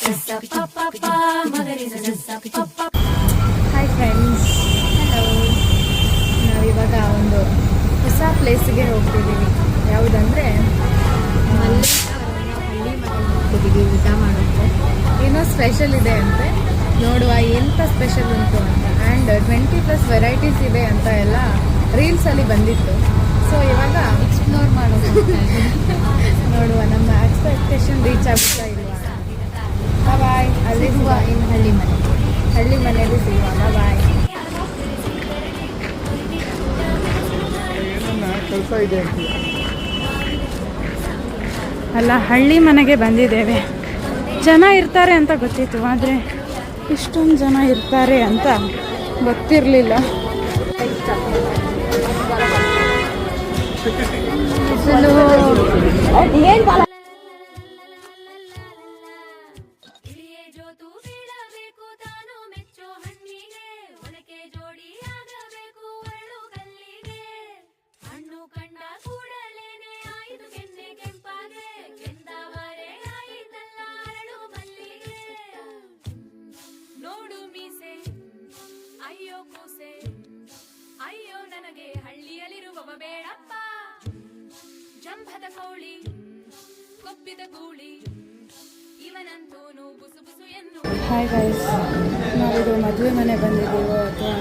Hi friends, hello. ನಾವಿವಾಗ ಒಂದು ಹೊಸ ಪ್ಲೇಸಿಗೆ ಹೋಗ್ತಿದ್ದೀವಿ. ಯಾವುದಂದರೆ ಹಳ್ಳಿ ಮನೆ ಹೋಗ್ತಿದ್ದೀವಿ ಊಟ ಮಾಡೋಕ್ಕೆ. ಏನೋ ಸ್ಪೆಷಲ್ ಇದೆ ಅಂತೆ, ನೋಡುವ ಎಂಥ ಸ್ಪೆಷಲ್ ಉಂಟು ಅಂತ. ಆ್ಯಂಡ್ 20+ ವೆರೈಟೀಸ್ ಇದೆ ಅಂತ ಎಲ್ಲ ರೀಲ್ಸಲ್ಲಿ ಬಂದಿತ್ತು. ಸೊ ಇವಾಗ ಎಕ್ಸ್ಪ್ಲೋರ್ ಮಾಡೋದು ನೋಡುವ, ನಮ್ಮ ಎಕ್ಸ್ಪೆಕ್ಟೇಷನ್ ರೀಚ್ ಆಗುತ್ತಾ ಇಲ್ವಾ. ಬಾಯ್. ಅಲ್ಲಿ ಸಿಗುವ ಇನ್ನು ಹಳ್ಳಿ ಮನೆಯಲ್ಲಿ ಸಿಗುವ. ಬಾಯ್. ಕೆಲಸ ಇದೆ ಅಲ್ಲ, ಹಳ್ಳಿ ಮನೆಗೆ ಬಂದಿದ್ದೇವೆ. ಜನ ಇರ್ತಾರೆ ಅಂತ ಗೊತ್ತಿತ್ತು, ಆದರೆ ಇಷ್ಟೊಂದು ಜನ ಇರ್ತಾರೆ ಅಂತ ಗೊತ್ತಿರಲಿಲ್ಲ. ಅಯ್ಯೋ ನನಗೆ ಹಳ್ಳಿಯಲ್ಲಿರುವವ ಬೇಡಪ್ಪ. ಜಂಭದ ಕೋಳಿ ಕೊಬ್ಬಿದ ಗೂಳಿ ಇವನಂತೂನು ಬುಸು ಬುಸು ಎನ್ನು. ಹಾಯ್ ಗೈಸ್, ನಾವಿದು ಮದುವೆ ಮನೆ ಬಂದಿದ್ದೀವೋ ಅಥವಾ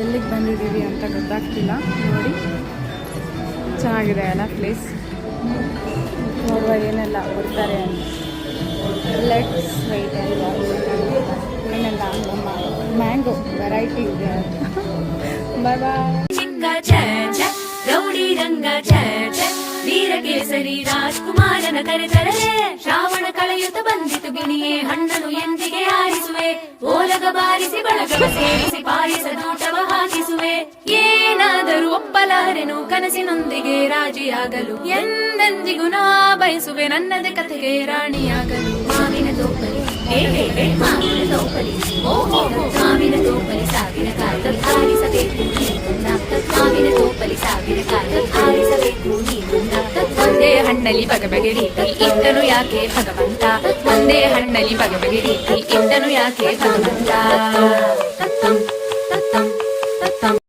ಎಲ್ಲಿಗೆ ಬಂದಿದ್ದೀವಿ ಅಂತ ಗೊತ್ತಾಗ್ತಿಲ್ಲ. ನೋಡಿ, ಚೆನ್ನಾಗಿದೆ ಅಲ್ಲ ಪ್ಲೇಸ್. ನೋಡುವ ಏನೆಲ್ಲ ಕೊಡ್ತಾರೆ ಅಂತ. ಲೆಟ್ಸ್ ವೆಯ್ಟ್ ಅಲ್ವಾ, ಏನೆಲ್ಲ ನಮ್ಮ ಮ್ಯಾಂಗೋ ವೆರೈಟಿ ಇದೆ ಅಂತ. ಬಾಯ್ ಬಾಯ್. ಚಿಕ್ಕ ಚ ಗೌಡಿ ರಂಗ ಚ ವೀರಕೇಸರಿ ರಾಜ್ಕುಮಾರನ ಕರೆತರಲೆ. ಶ್ರಾವಣ ಕಳೆಯುತ್ತ ಬಂದಿತು ಗಿಣಿಯೇ ಹಣ್ಣನು ಎಂದಿಗೆ ಆರಿಸುವೆ. ಓಲಗ ಬಾರಿಸಿ ಬಳಗವ ಸೇರಿಸಿ ಪಾಯಸ ದೂಟವ ಹಾಕಿಸುವೆ. ಏನಾದರೂ ಒಪ್ಪಲಾರೆನು ಕನಸಿನೊಂದಿಗೆ ರಾಜಿಯಾಗಲು. ಎಂದೆಂದಿಗೂ ನಾ ಬಯಸುವೆ ನನ್ನದೇ ಕಥೆಗೆ ರಾಣಿಯಾಗಲು. ಮಾವಿನ ತೋಪಲಿ ಮಾವಿನ ತೋಪಲಿ ಓಹೋ ಮಾವಿನ ತೋಪಲಿ ಸಾವಿರ ಕಾಲ ಆರಿಸಬೇಕು ಮಾವಿನ ತೋಪಲಿ ಸಾವಿರ ಕಾಲ ಆರಿಸಬೇಕು ಒಂದೇ ಹಣ್ಣಲ್ಲಿ ಬಗೆ ರೀತಿ ಇಟ್ಟನು ಯಾಕೆ ಭಗವಂತ. ಒಂದೇ ಹಣ್ಣಲ್ಲಿ ಬಗೆ ರೀತಿ ಇಟ್ಟನು ಯಾಕೆ ಭಗವಂತ.